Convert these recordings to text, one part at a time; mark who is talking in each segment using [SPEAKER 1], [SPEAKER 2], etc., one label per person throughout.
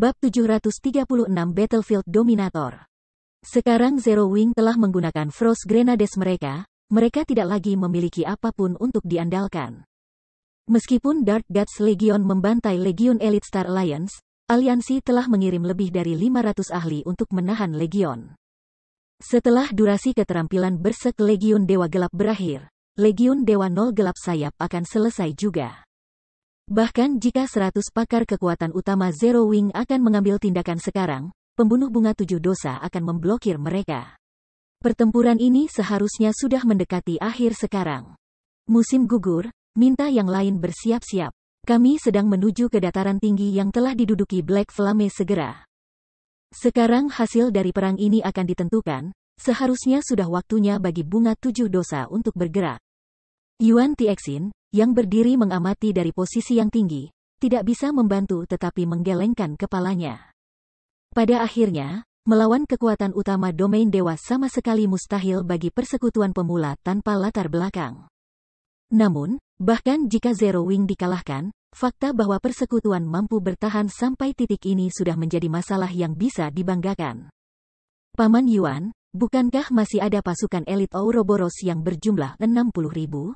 [SPEAKER 1] Bab 736 Battlefield Dominator. Sekarang Zero Wing telah menggunakan Frost Grenades mereka tidak lagi memiliki apapun untuk diandalkan. Meskipun Dark Gods Legion membantai Legion Elite Star Alliance, aliansi telah mengirim lebih dari 500 ahli untuk menahan Legion. Setelah durasi keterampilan Berserk Legion Dewa Gelap berakhir, Legion Dewa Nol Gelap Sayap akan selesai juga. Bahkan jika 100 pakar kekuatan utama Zero Wing akan mengambil tindakan sekarang, pembunuh bunga 7 dosa akan memblokir mereka. Pertempuran ini seharusnya sudah mendekati akhir sekarang. Musim gugur, minta yang lain bersiap-siap. Kami sedang menuju ke dataran tinggi yang telah diduduki Black Flame segera. Sekarang hasil dari perang ini akan ditentukan, seharusnya sudah waktunya bagi bunga 7 dosa untuk bergerak. Yuan Tixin, yang berdiri mengamati dari posisi yang tinggi, tidak bisa membantu tetapi menggelengkan kepalanya. Pada akhirnya, melawan kekuatan utama domain dewa sama sekali mustahil bagi persekutuan pemula tanpa latar belakang. Namun, bahkan jika Zero Wing dikalahkan, fakta bahwa persekutuan mampu bertahan sampai titik ini sudah menjadi masalah yang bisa dibanggakan. Paman Yuan, bukankah masih ada pasukan elit Ouroboros yang berjumlah 60.000?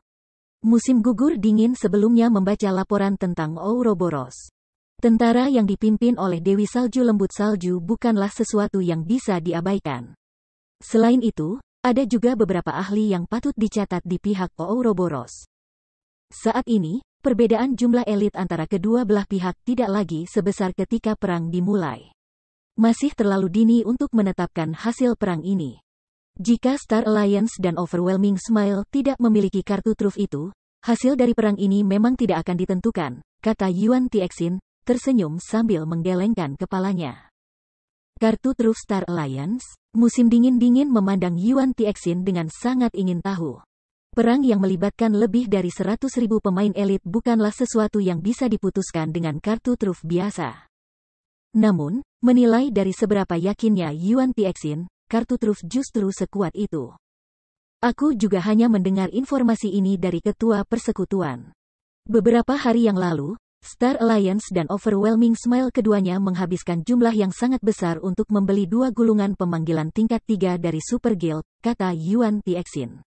[SPEAKER 1] Musim gugur dingin sebelumnya membaca laporan tentang Ouroboros. Tentara yang dipimpin oleh Dewi Salju Lembut Salju bukanlah sesuatu yang bisa diabaikan. Selain itu, ada juga beberapa ahli yang patut dicatat di pihak Ouroboros. Saat ini, perbedaan jumlah elit antara kedua belah pihak tidak lagi sebesar ketika perang dimulai. Masih terlalu dini untuk menetapkan hasil perang ini. Jika Star Alliance dan Overwhelming Smile tidak memiliki kartu truf itu, hasil dari perang ini memang tidak akan ditentukan, kata Yuan Tixin, tersenyum sambil menggelengkan kepalanya. Kartu truf Star Alliance? Musim dingin memandang Yuan Tixin dengan sangat ingin tahu. Perang yang melibatkan lebih dari 100.000 pemain elit bukanlah sesuatu yang bisa diputuskan dengan kartu truf biasa. Namun, menilai dari seberapa yakinnya Yuan Tixin, kartu truf justru sekuat itu. Aku juga hanya mendengar informasi ini dari ketua persekutuan. Beberapa hari yang lalu, Star Alliance dan Overwhelming Smile keduanya menghabiskan jumlah yang sangat besar untuk membeli 2 gulungan pemanggilan tingkat 3 dari Super Guild, kata Yuan Tixin.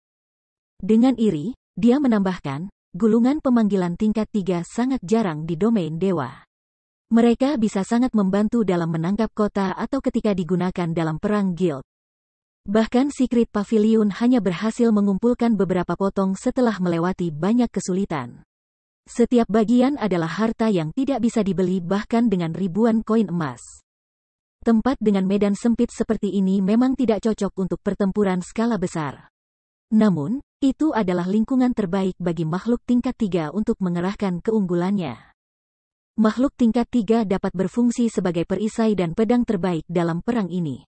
[SPEAKER 1] Dengan iri, dia menambahkan, gulungan pemanggilan tingkat 3 sangat jarang di domain dewa. Mereka bisa sangat membantu dalam menangkap kota atau ketika digunakan dalam perang guild. Bahkan Secret Pavilion hanya berhasil mengumpulkan beberapa potong setelah melewati banyak kesulitan. Setiap bagian adalah harta yang tidak bisa dibeli bahkan dengan ribuan koin emas. Tempat dengan medan sempit seperti ini memang tidak cocok untuk pertempuran skala besar. Namun, itu adalah lingkungan terbaik bagi makhluk tingkat 3 untuk mengerahkan keunggulannya. Makhluk tingkat 3 dapat berfungsi sebagai perisai dan pedang terbaik dalam perang ini.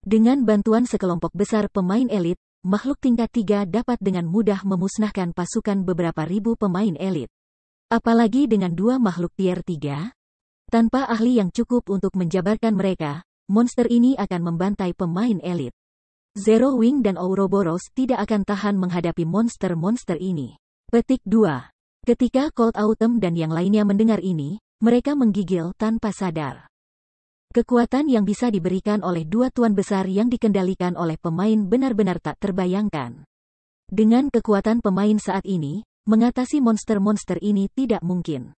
[SPEAKER 1] Dengan bantuan sekelompok besar pemain elit, makhluk tingkat 3 dapat dengan mudah memusnahkan pasukan beberapa ribu pemain elit. Apalagi dengan 2 makhluk tier 3? Tanpa ahli yang cukup untuk menjabarkan mereka, monster ini akan membantai pemain elit. Zero Wing dan Ouroboros tidak akan tahan menghadapi monster-monster ini. Petik 2. Ketika Cold Autumn dan yang lainnya mendengar ini, mereka menggigil tanpa sadar. Kekuatan yang bisa diberikan oleh 2 tuan besar yang dikendalikan oleh pemain benar-benar tak terbayangkan. Dengan kekuatan pemain saat ini, mengatasi monster-monster ini tidak mungkin.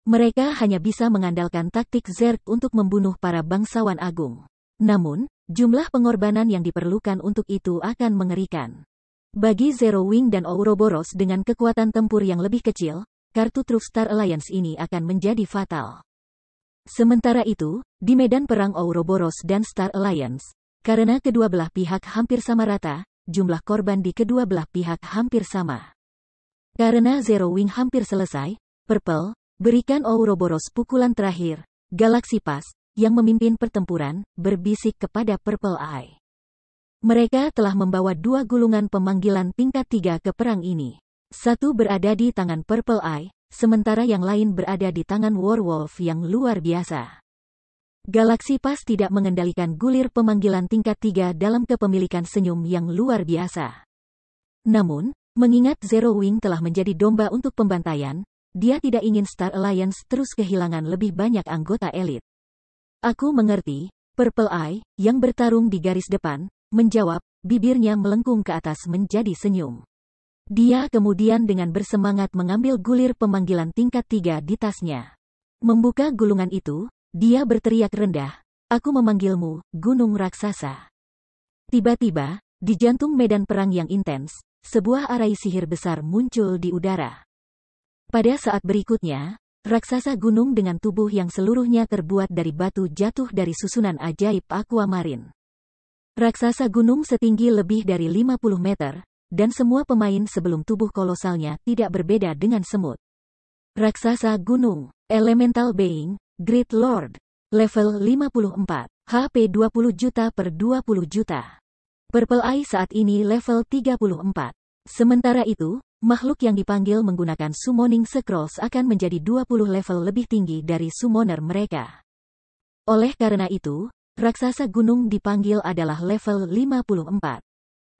[SPEAKER 1] Mereka hanya bisa mengandalkan taktik Zerg untuk membunuh para bangsawan agung. Namun, jumlah pengorbanan yang diperlukan untuk itu akan mengerikan. Bagi Zero Wing dan Ouroboros dengan kekuatan tempur yang lebih kecil, kartu truf Star Alliance ini akan menjadi fatal. Sementara itu, di medan perang Ouroboros dan Star Alliance, karena kedua belah pihak hampir sama rata, jumlah korban di kedua belah pihak hampir sama. Karena Zero Wing hampir selesai, Purple, berikan Ouroboros pukulan terakhir, Galaxy Pass, yang memimpin pertempuran, berbisik kepada Purple Eye. Mereka telah membawa 2 gulungan pemanggilan tingkat 3 ke perang ini. Satu berada di tangan Purple Eye, sementara yang lain berada di tangan Werewolf yang luar biasa. Galaxy Pass tidak mengendalikan gulir pemanggilan tingkat 3 dalam kepemilikan senyum yang luar biasa. Namun, mengingat Zero Wing telah menjadi domba untuk pembantaian, dia tidak ingin Star Alliance terus kehilangan lebih banyak anggota elit. Aku mengerti, Purple Eye, yang bertarung di garis depan, menjawab, bibirnya melengkung ke atas menjadi senyum. Dia kemudian dengan bersemangat mengambil gulir pemanggilan tingkat 3 di tasnya. Membuka gulungan itu, dia berteriak rendah, "Aku memanggilmu, gunung raksasa." Tiba-tiba, di jantung medan perang yang intens, sebuah arai sihir besar muncul di udara. Pada saat berikutnya, raksasa gunung dengan tubuh yang seluruhnya terbuat dari batu jatuh dari susunan ajaib aquamarine. Raksasa gunung setinggi lebih dari 50 meter, dan semua pemain sebelum tubuh kolosalnya tidak berbeda dengan semut. Raksasa gunung, Elemental Being, Great Lord, level 54, HP 20 juta per 20 juta. Purple Eye saat ini level 34. Sementara itu, makhluk yang dipanggil menggunakan Summoning Scrolls akan menjadi 20 level lebih tinggi dari summoner mereka. Oleh karena itu, raksasa gunung dipanggil adalah level 54.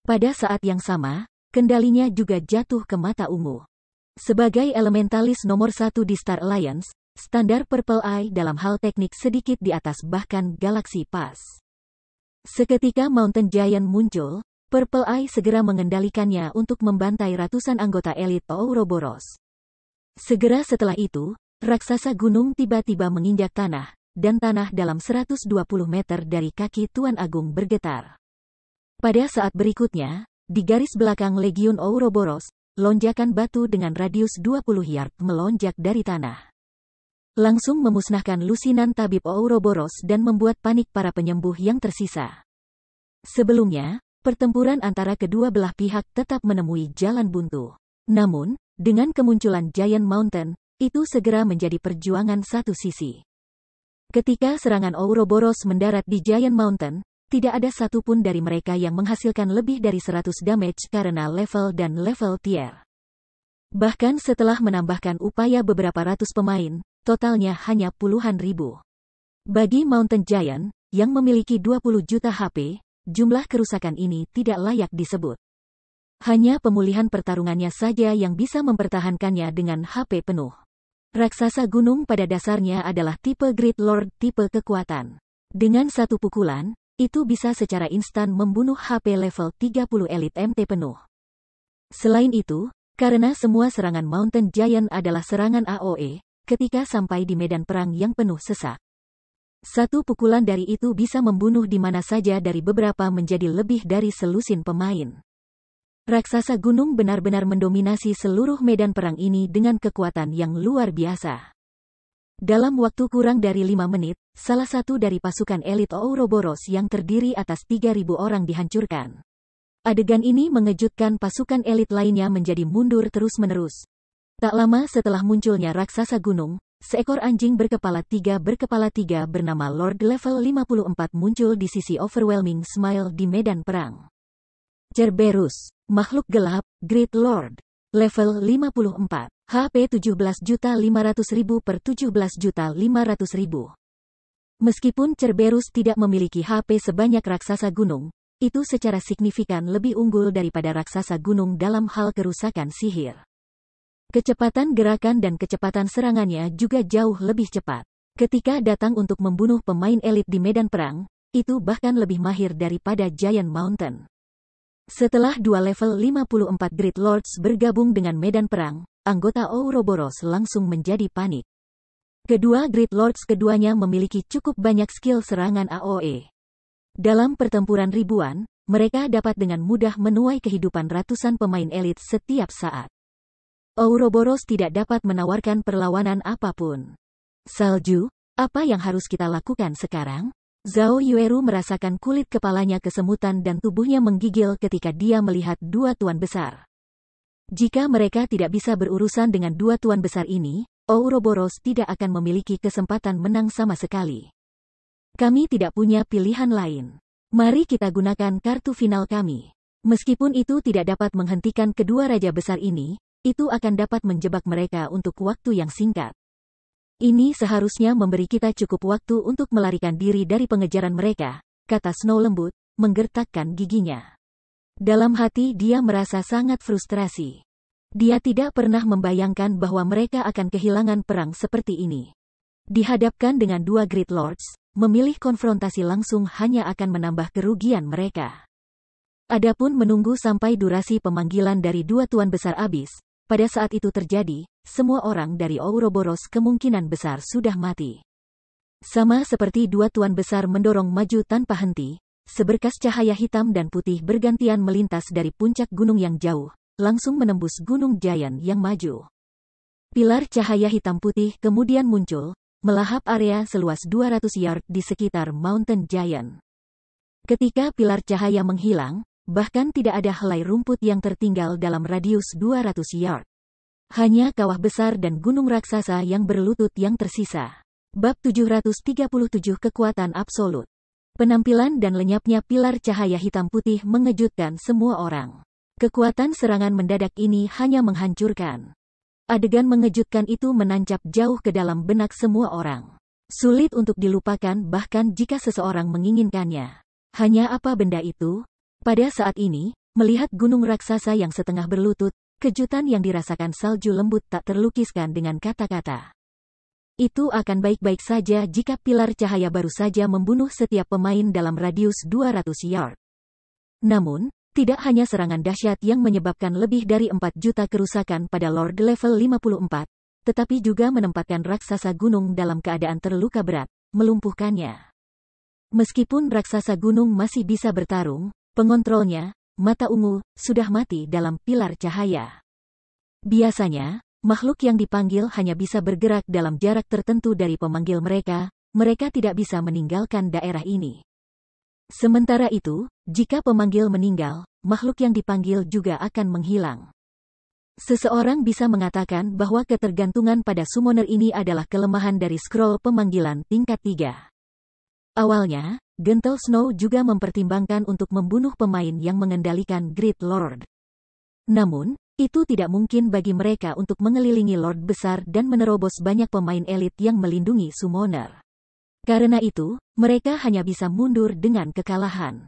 [SPEAKER 1] Pada saat yang sama, kendalinya juga jatuh ke mata ungu. Sebagai elementalis nomor 1 di Star Alliance, standar Purple Eye dalam hal teknik sedikit di atas bahkan Galaxy Pass. Seketika Mountain Giant muncul, Purple Eye segera mengendalikannya untuk membantai ratusan anggota elit Ouroboros. Segera setelah itu, raksasa gunung tiba-tiba menginjak tanah, dan tanah dalam 120 meter dari kaki Tuan Agung bergetar. Pada saat berikutnya, di garis belakang Legiun Ouroboros, lonjakan batu dengan radius 20 yard melonjak dari tanah. Langsung memusnahkan lusinan tabib Ouroboros dan membuat panik para penyembuh yang tersisa. Sebelumnya, pertempuran antara kedua belah pihak tetap menemui jalan buntu. Namun, dengan kemunculan Giant Mountain, itu segera menjadi perjuangan satu sisi. Ketika serangan Ouroboros mendarat di Giant Mountain, tidak ada satupun dari mereka yang menghasilkan lebih dari 100 damage karena level dan level tier. Bahkan setelah menambahkan upaya beberapa ratus pemain, totalnya hanya puluhan ribu. Bagi Mountain Giant, yang memiliki 20 juta HP, jumlah kerusakan ini tidak layak disebut. Hanya pemulihan pertarungannya saja yang bisa mempertahankannya dengan HP penuh. Raksasa gunung pada dasarnya adalah tipe Great Lord tipe kekuatan. Dengan satu pukulan, itu bisa secara instan membunuh HP level 30 Elite MT penuh. Selain itu, karena semua serangan Mountain Giant adalah serangan AOE, ketika sampai di medan perang yang penuh sesak, satu pukulan dari itu bisa membunuh di mana saja dari beberapa menjadi lebih dari selusin pemain. Raksasa gunung benar-benar mendominasi seluruh medan perang ini dengan kekuatan yang luar biasa. Dalam waktu kurang dari 5 menit, salah satu dari pasukan elit Ouroboros yang terdiri atas 3.000 orang dihancurkan. Adegan ini mengejutkan pasukan elit lainnya menjadi mundur terus-menerus. Tak lama setelah munculnya raksasa gunung, seekor anjing berkepala tiga bernama Lord level 54 muncul di sisi Overwhelming Smile di medan perang. Cerberus, makhluk gelap, Great Lord, level 54, HP 17.500.000 per 17.500.000. Meskipun Cerberus tidak memiliki HP sebanyak raksasa gunung, itu secara signifikan lebih unggul daripada raksasa gunung dalam hal kerusakan sihir. Kecepatan gerakan dan kecepatan serangannya juga jauh lebih cepat. Ketika datang untuk membunuh pemain elit di medan perang, itu bahkan lebih mahir daripada Giant Mountain. Setelah dua level 54 Great Lords bergabung dengan medan perang, anggota Ouroboros langsung menjadi panik. Kedua Great Lords keduanya memiliki cukup banyak skill serangan AOE. Dalam pertempuran ribuan, mereka dapat dengan mudah menuai kehidupan ratusan pemain elit setiap saat. Ouroboros tidak dapat menawarkan perlawanan apapun. Salju, apa yang harus kita lakukan sekarang? Zhao Yueru merasakan kulit kepalanya kesemutan dan tubuhnya menggigil ketika dia melihat dua tuan besar. Jika mereka tidak bisa berurusan dengan dua tuan besar ini, Ouroboros tidak akan memiliki kesempatan menang sama sekali. Kami tidak punya pilihan lain. Mari kita gunakan kartu final kami. Meskipun itu tidak dapat menghentikan kedua raja besar ini, itu akan dapat menjebak mereka untuk waktu yang singkat. Ini seharusnya memberi kita cukup waktu untuk melarikan diri dari pengejaran mereka, kata Snow lembut, menggertakkan giginya. Dalam hati dia merasa sangat frustrasi. Dia tidak pernah membayangkan bahwa mereka akan kehilangan perang seperti ini. Dihadapkan dengan dua Great Lords, memilih konfrontasi langsung hanya akan menambah kerugian mereka. Adapun menunggu sampai durasi pemanggilan dari dua tuan besar habis, pada saat itu terjadi, semua orang dari Ouroboros kemungkinan besar sudah mati. Sama seperti dua tuan besar mendorong maju tanpa henti, seberkas cahaya hitam dan putih bergantian melintas dari puncak gunung yang jauh, langsung menembus gunung Giant yang maju. Pilar cahaya hitam putih kemudian muncul, melahap area seluas 200 yard di sekitar Mountain Giant. Ketika pilar cahaya menghilang, bahkan tidak ada helai rumput yang tertinggal dalam radius 200 yard. Hanya kawah besar dan gunung raksasa yang berlutut yang tersisa. Bab 737 Kekuatan Absolut. Penampilan dan lenyapnya pilar cahaya hitam putih mengejutkan semua orang. Kekuatan serangan mendadak ini hanya menghancurkan. Adegan mengejutkan itu menancap jauh ke dalam benak semua orang. Sulit untuk dilupakan bahkan jika seseorang menginginkannya. Hanya apa benda itu? Pada saat ini, melihat gunung raksasa yang setengah berlutut, kejutan yang dirasakan salju lembut tak terlukiskan dengan kata-kata. Itu akan baik-baik saja jika pilar cahaya baru saja membunuh setiap pemain dalam radius 200 yard. Namun, tidak hanya serangan dahsyat yang menyebabkan lebih dari 4 juta kerusakan pada Lord level 54, tetapi juga menempatkan raksasa gunung dalam keadaan terluka berat, melumpuhkannya. Meskipun raksasa gunung masih bisa bertarung, pengontrolnya, mata ungu, sudah mati dalam pilar cahaya. Biasanya, makhluk yang dipanggil hanya bisa bergerak dalam jarak tertentu dari pemanggil mereka tidak bisa meninggalkan daerah ini. Sementara itu, jika pemanggil meninggal, makhluk yang dipanggil juga akan menghilang. Seseorang bisa mengatakan bahwa ketergantungan pada summoner ini adalah kelemahan dari scroll pemanggilan tingkat 3. Awalnya, Gentle Snow juga mempertimbangkan untuk membunuh pemain yang mengendalikan Great Lord. Namun, itu tidak mungkin bagi mereka untuk mengelilingi Lord besar dan menerobos banyak pemain elit yang melindungi summoner. Karena itu, mereka hanya bisa mundur dengan kekalahan.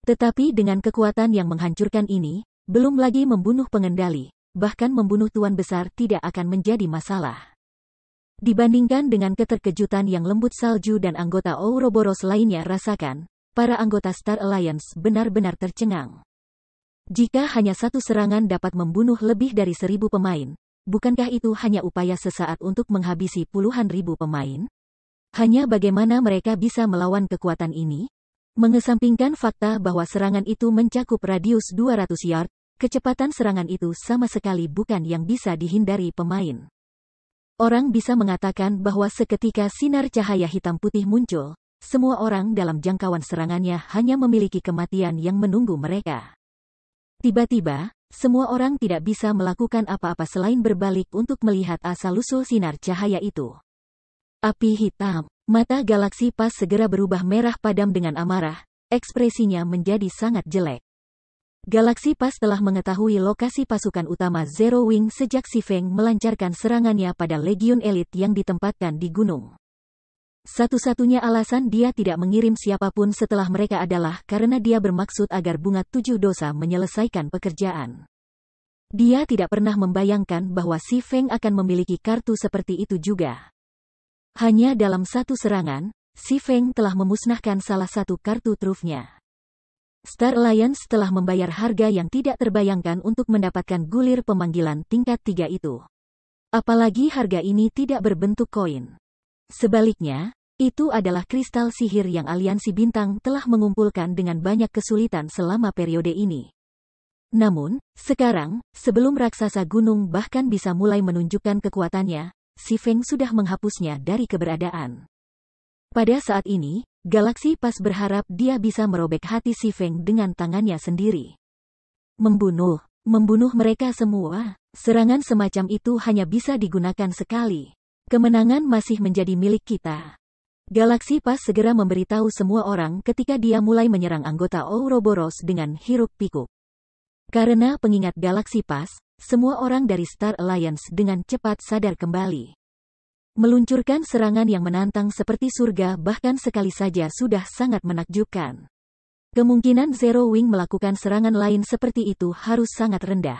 [SPEAKER 1] Tetapi dengan kekuatan yang menghancurkan ini, belum lagi membunuh pengendali, bahkan membunuh tuan besar tidak akan menjadi masalah. Dibandingkan dengan keterkejutan yang lembut salju dan anggota Ouroboros lainnya rasakan, para anggota Star Alliance benar-benar tercengang. Jika hanya satu serangan dapat membunuh lebih dari 1000 pemain, bukankah itu hanya upaya sesaat untuk menghabisi puluhan ribu pemain? Hanya bagaimana mereka bisa melawan kekuatan ini? Mengesampingkan fakta bahwa serangan itu mencakup radius 200 yard, kecepatan serangan itu sama sekali bukan yang bisa dihindari pemain. Orang bisa mengatakan bahwa seketika sinar cahaya hitam putih muncul, semua orang dalam jangkauan serangannya hanya memiliki kematian yang menunggu mereka. Tiba-tiba, semua orang tidak bisa melakukan apa-apa selain berbalik untuk melihat asal-usul sinar cahaya itu. Api hitam, mata Galaxy Pass segera berubah merah padam dengan amarah, ekspresinya menjadi sangat jelek. Galaxy Pass telah mengetahui lokasi pasukan utama Zero Wing sejak Si Feng melancarkan serangannya pada Legion Elit yang ditempatkan di gunung. Satu-satunya alasan dia tidak mengirim siapapun setelah mereka adalah karena dia bermaksud agar Bunga 7 Dosa menyelesaikan pekerjaan. Dia tidak pernah membayangkan bahwa Si Feng akan memiliki kartu seperti itu juga. Hanya dalam satu serangan, Si Feng telah memusnahkan salah satu kartu trufnya. Star Alliance telah membayar harga yang tidak terbayangkan untuk mendapatkan gulir pemanggilan tingkat 3 itu. Apalagi harga ini tidak berbentuk koin. Sebaliknya, itu adalah kristal sihir yang Aliansi Bintang telah mengumpulkan dengan banyak kesulitan selama periode ini. Namun, sekarang, sebelum raksasa gunung bahkan bisa mulai menunjukkan kekuatannya, Si Feng sudah menghapusnya dari keberadaan. Pada saat ini, Galaxy Pass berharap dia bisa merobek hati Si Feng dengan tangannya sendiri. Membunuh mereka semua. Serangan semacam itu hanya bisa digunakan sekali. Kemenangan masih menjadi milik kita. Galaxy Pass segera memberitahu semua orang ketika dia mulai menyerang anggota Ouroboros dengan hiruk-pikuk. Karena pengingat Galaxy Pass, semua orang dari Star Alliance dengan cepat sadar kembali. Meluncurkan serangan yang menantang seperti surga bahkan sekali saja sudah sangat menakjubkan. Kemungkinan Zero Wing melakukan serangan lain seperti itu harus sangat rendah.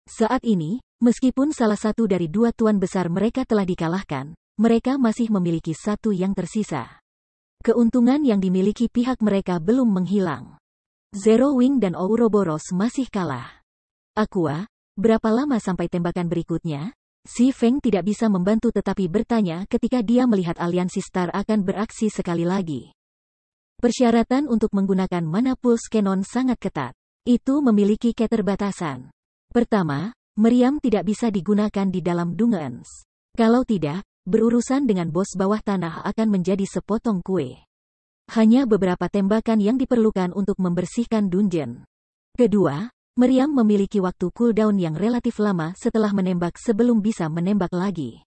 [SPEAKER 1] Saat ini, meskipun salah satu dari dua tuan besar mereka telah dikalahkan, mereka masih memiliki satu yang tersisa. keuntungan yang dimiliki pihak mereka belum menghilang. Zero Wing dan Ouroboros masih kalah. Aqua, berapa lama sampai tembakan berikutnya? Si Feng tidak bisa membantu tetapi bertanya ketika dia melihat aliansi Star akan beraksi sekali lagi. Persyaratan untuk menggunakan Mana Pulse Cannon sangat ketat. Itu memiliki keterbatasan. Pertama, meriam tidak bisa digunakan di dalam dungeons. Kalau tidak, berurusan dengan bos bawah tanah akan menjadi sepotong kue. Hanya beberapa tembakan yang diperlukan untuk membersihkan dungeon. Kedua, meriam memiliki waktu cooldown yang relatif lama setelah menembak sebelum bisa menembak lagi.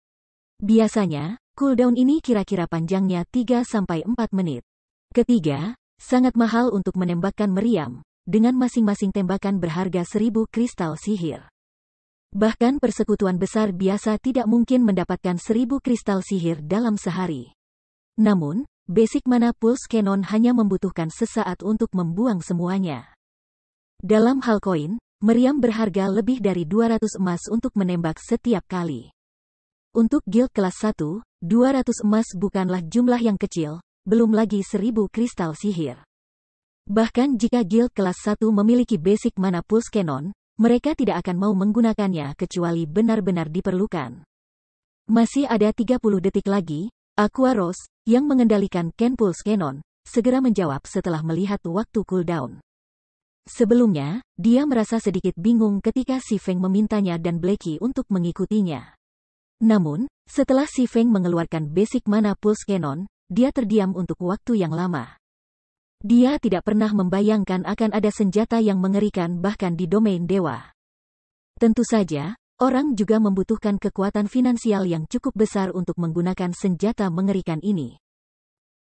[SPEAKER 1] Biasanya, cooldown ini kira-kira panjangnya 3-4 menit. Ketiga, sangat mahal untuk menembakkan meriam, dengan masing-masing tembakan berharga 1000 kristal sihir. Bahkan persekutuan besar biasa tidak mungkin mendapatkan 1000 kristal sihir dalam sehari. Namun, Basic Mana Pulse Cannon hanya membutuhkan sesaat untuk membuang semuanya. Dalam hal koin, meriam berharga lebih dari 200 emas untuk menembak setiap kali. Untuk guild kelas 1, 200 emas bukanlah jumlah yang kecil, belum lagi 1000 kristal sihir. Bahkan jika guild kelas 1 memiliki Basic Mana Pulse Cannon, mereka tidak akan mau menggunakannya kecuali benar-benar diperlukan. Masih ada 30 detik lagi, Aqua Rose, yang mengendalikan Ken Pulse Cannon, segera menjawab setelah melihat waktu cooldown. Sebelumnya, dia merasa sedikit bingung ketika Si Feng memintanya dan Blackie untuk mengikutinya. Namun, setelah Si Feng mengeluarkan Basic Mana Pulse Cannon, dia terdiam untuk waktu yang lama. Dia tidak pernah membayangkan akan ada senjata yang mengerikan bahkan di domain dewa. Tentu saja, orang juga membutuhkan kekuatan finansial yang cukup besar untuk menggunakan senjata mengerikan ini.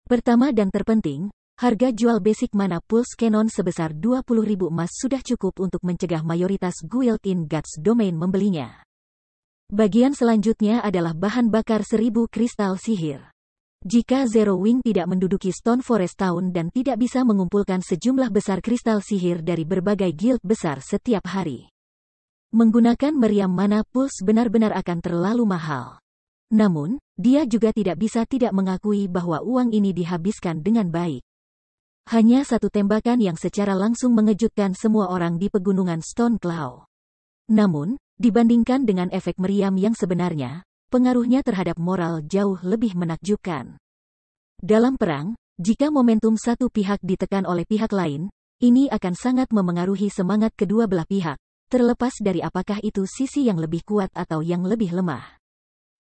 [SPEAKER 1] Pertama dan terpenting, harga jual Basic Mana Pulse Cannon sebesar 20.000 emas sudah cukup untuk mencegah mayoritas guild in Gods Domain membelinya. Bagian selanjutnya adalah bahan bakar 1000 kristal sihir. Jika Zero Wing tidak menduduki Stone Forest Town dan tidak bisa mengumpulkan sejumlah besar kristal sihir dari berbagai guild besar setiap hari, menggunakan meriam Mana Pulse benar-benar akan terlalu mahal. Namun, dia juga tidak bisa tidak mengakui bahwa uang ini dihabiskan dengan baik. Hanya satu tembakan yang secara langsung mengejutkan semua orang di pegunungan Stone Claw. Namun, dibandingkan dengan efek meriam yang sebenarnya, pengaruhnya terhadap moral jauh lebih menakjubkan. Dalam perang, jika momentum satu pihak ditekan oleh pihak lain, ini akan sangat memengaruhi semangat kedua belah pihak, terlepas dari apakah itu sisi yang lebih kuat atau yang lebih lemah.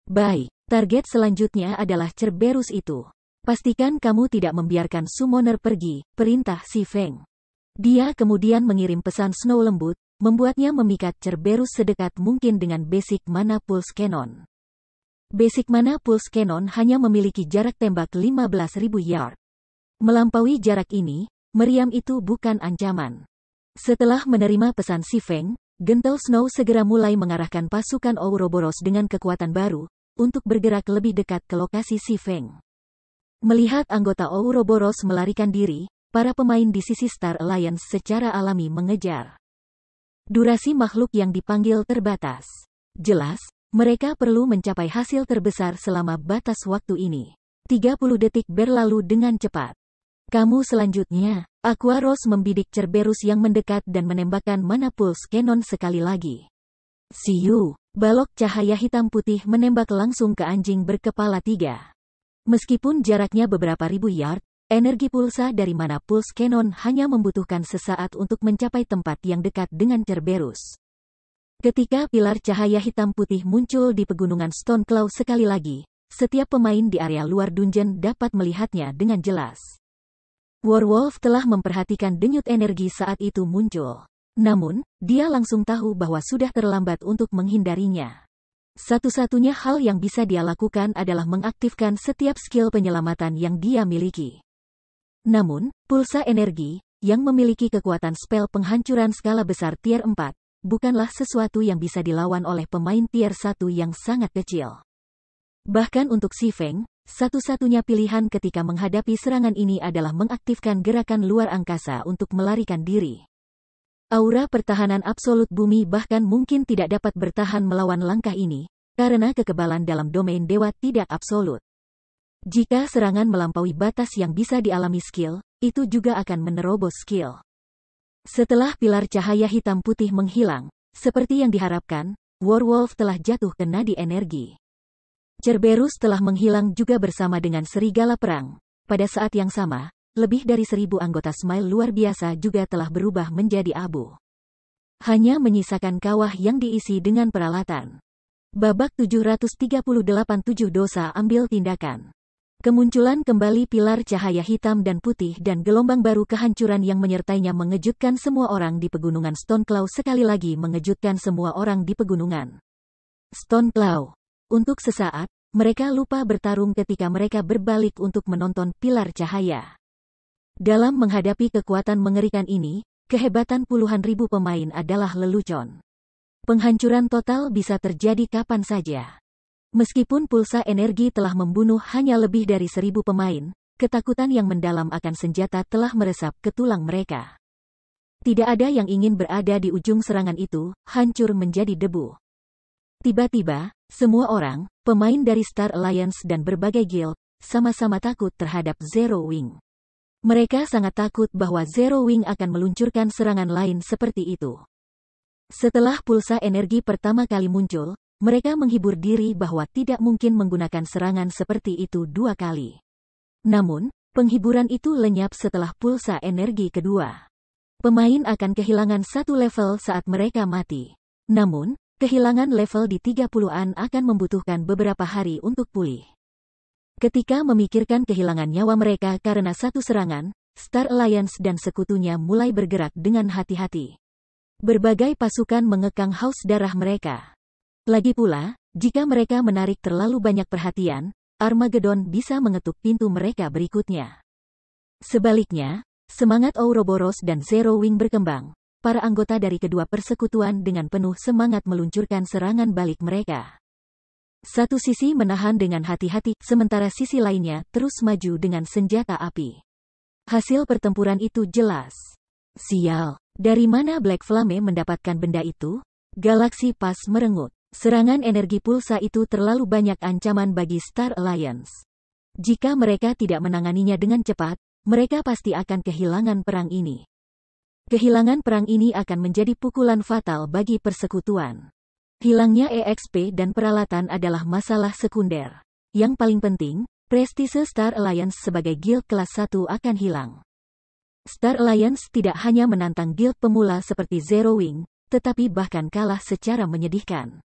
[SPEAKER 1] Baik, target selanjutnya adalah Cerberus itu. Pastikan kamu tidak membiarkan summoner pergi, perintah Si Feng. Dia kemudian mengirim pesan Snow lembut, membuatnya memikat Cerberus sedekat mungkin dengan Basic Mana Pulse Cannon. Basic Mana Pulse Cannon hanya memiliki jarak tembak 15.000 yard. Melampaui jarak ini, meriam itu bukan ancaman. Setelah menerima pesan Si Feng, Gentle Snow segera mulai mengarahkan pasukan Ouroboros dengan kekuatan baru, untuk bergerak lebih dekat ke lokasi Si Feng. Melihat anggota Ouroboros melarikan diri, para pemain di sisi Star Alliance secara alami mengejar. Durasi makhluk yang dipanggil terbatas. Jelas, mereka perlu mencapai hasil terbesar selama batas waktu ini. 30 detik berlalu dengan cepat. Kamu selanjutnya, Aqua Rose membidik Cerberus yang mendekat dan menembakkan Mana Pulse Cannon sekali lagi. See you. Balok cahaya hitam putih menembak langsung ke anjing berkepala 3. Meskipun jaraknya beberapa ribu yard, energi pulsa dari Mana Pulse Cannon hanya membutuhkan sesaat untuk mencapai tempat yang dekat dengan Cerberus. Ketika pilar cahaya hitam putih muncul di pegunungan Stone Claw sekali lagi, setiap pemain di area luar dungeon dapat melihatnya dengan jelas. Werewolf telah memperhatikan denyut energi saat itu muncul. Namun, dia langsung tahu bahwa sudah terlambat untuk menghindarinya. Satu-satunya hal yang bisa dia lakukan adalah mengaktifkan setiap skill penyelamatan yang dia miliki. Namun, pulsa energi, yang memiliki kekuatan spell penghancuran skala besar tier 4, bukanlah sesuatu yang bisa dilawan oleh pemain tier 1 yang sangat kecil. Bahkan untuk Si Feng, satu-satunya pilihan ketika menghadapi serangan ini adalah mengaktifkan gerakan luar angkasa untuk melarikan diri. Aura pertahanan absolut bumi bahkan mungkin tidak dapat bertahan melawan langkah ini, karena kekebalan dalam domain dewa tidak absolut. Jika serangan melampaui batas yang bisa dialami skill, itu juga akan menerobos skill. Setelah pilar cahaya hitam putih menghilang, seperti yang diharapkan, Werewolf telah jatuh ke nadi energi. Cerberus telah menghilang juga bersama dengan serigala perang. Pada saat yang sama, lebih dari 1.000 anggota Smile luar biasa juga telah berubah menjadi abu. Hanya menyisakan kawah yang diisi dengan peralatan. Babak 738 7 dosa ambil tindakan. Kemunculan kembali pilar cahaya hitam dan putih dan gelombang baru kehancuran yang menyertainya mengejutkan semua orang di pegunungan Stoneclaw, sekali lagi mengejutkan semua orang di pegunungan Stoneclaw. Untuk sesaat, mereka lupa bertarung ketika mereka berbalik untuk menonton pilar cahaya. Dalam menghadapi kekuatan mengerikan ini, kehebatan puluhan ribu pemain adalah lelucon. Penghancuran total bisa terjadi kapan saja. Meskipun pulsa energi telah membunuh hanya lebih dari 1.000 pemain, ketakutan yang mendalam akan senjata telah meresap ke tulang mereka. Tidak ada yang ingin berada di ujung serangan itu, hancur menjadi debu. Tiba-tiba, semua orang, pemain dari Star Alliance dan berbagai guild, sama-sama takut terhadap Zero Wing. Mereka sangat takut bahwa Zero Wing akan meluncurkan serangan lain seperti itu. Setelah pulsa energi pertama kali muncul, mereka menghibur diri bahwa tidak mungkin menggunakan serangan seperti itu 2 kali. Namun, penghiburan itu lenyap setelah pulsa energi kedua. Pemain akan kehilangan 1 level saat mereka mati. Namun, kehilangan level di 30-an akan membutuhkan beberapa hari untuk pulih. Ketika memikirkan kehilangan nyawa mereka karena satu serangan, Star Alliance dan sekutunya mulai bergerak dengan hati-hati. Berbagai pasukan mengekang haus darah mereka. Lagi pula, jika mereka menarik terlalu banyak perhatian, Armageddon bisa mengetuk pintu mereka berikutnya. Sebaliknya, semangat Ouroboros dan Zero Wing berkembang. Para anggota dari kedua persekutuan dengan penuh semangat meluncurkan serangan balik mereka. Satu sisi menahan dengan hati-hati, sementara sisi lainnya terus maju dengan senjata api. Hasil pertempuran itu jelas. Sial, dari mana Black Flame mendapatkan benda itu? Galaxy Pass merengut. Serangan energi pulsa itu terlalu banyak ancaman bagi Star Alliance. Jika mereka tidak menanganinya dengan cepat, mereka pasti akan kehilangan perang ini. Kehilangan perang ini akan menjadi pukulan fatal bagi persekutuan. Hilangnya EXP dan peralatan adalah masalah sekunder. Yang paling penting, prestise Star Alliance sebagai guild kelas 1 akan hilang. Star Alliance tidak hanya menantang guild pemula seperti Zero Wing, tetapi bahkan kalah secara menyedihkan.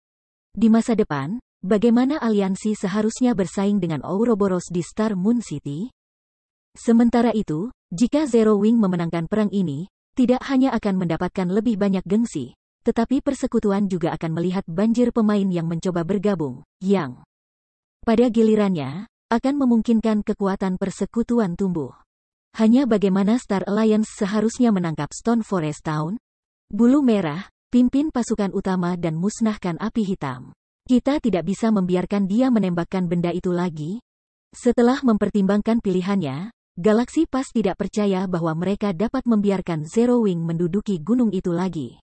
[SPEAKER 1] Di masa depan, bagaimana aliansi seharusnya bersaing dengan Ouroboros di Star Moon City? Sementara itu, jika Zero Wing memenangkan perang ini, tidak hanya akan mendapatkan lebih banyak gengsi, tetapi persekutuan juga akan melihat banjir pemain yang mencoba bergabung, yang pada gilirannya, akan memungkinkan kekuatan persekutuan tumbuh. Hanya bagaimana Star Alliance seharusnya menangkap Stone Forest Town? Bulu merah, pimpin pasukan utama dan musnahkan api hitam. Kita tidak bisa membiarkan dia menembakkan benda itu lagi. Setelah mempertimbangkan pilihannya, Galaxy Pass tidak percaya bahwa mereka dapat membiarkan Zero Wing menduduki gunung itu lagi.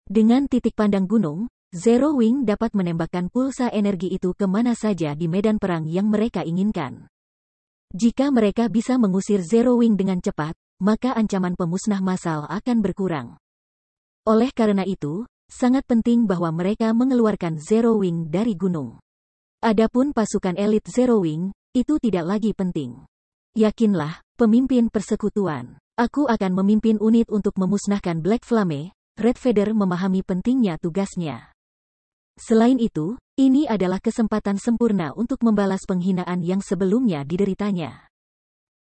[SPEAKER 1] Dengan titik pandang gunung, Zero Wing dapat menembakkan pulsa energi itu kemana saja di medan perang yang mereka inginkan. Jika mereka bisa mengusir Zero Wing dengan cepat, maka ancaman pemusnah massal akan berkurang. Oleh karena itu, sangat penting bahwa mereka mengeluarkan Zero Wing dari gunung. Adapun pasukan elit Zero Wing, itu tidak lagi penting. Yakinlah, pemimpin persekutuan. Aku akan memimpin unit untuk memusnahkan Black Flame. Red Feather memahami pentingnya tugasnya. Selain itu, ini adalah kesempatan sempurna untuk membalas penghinaan yang sebelumnya dideritanya.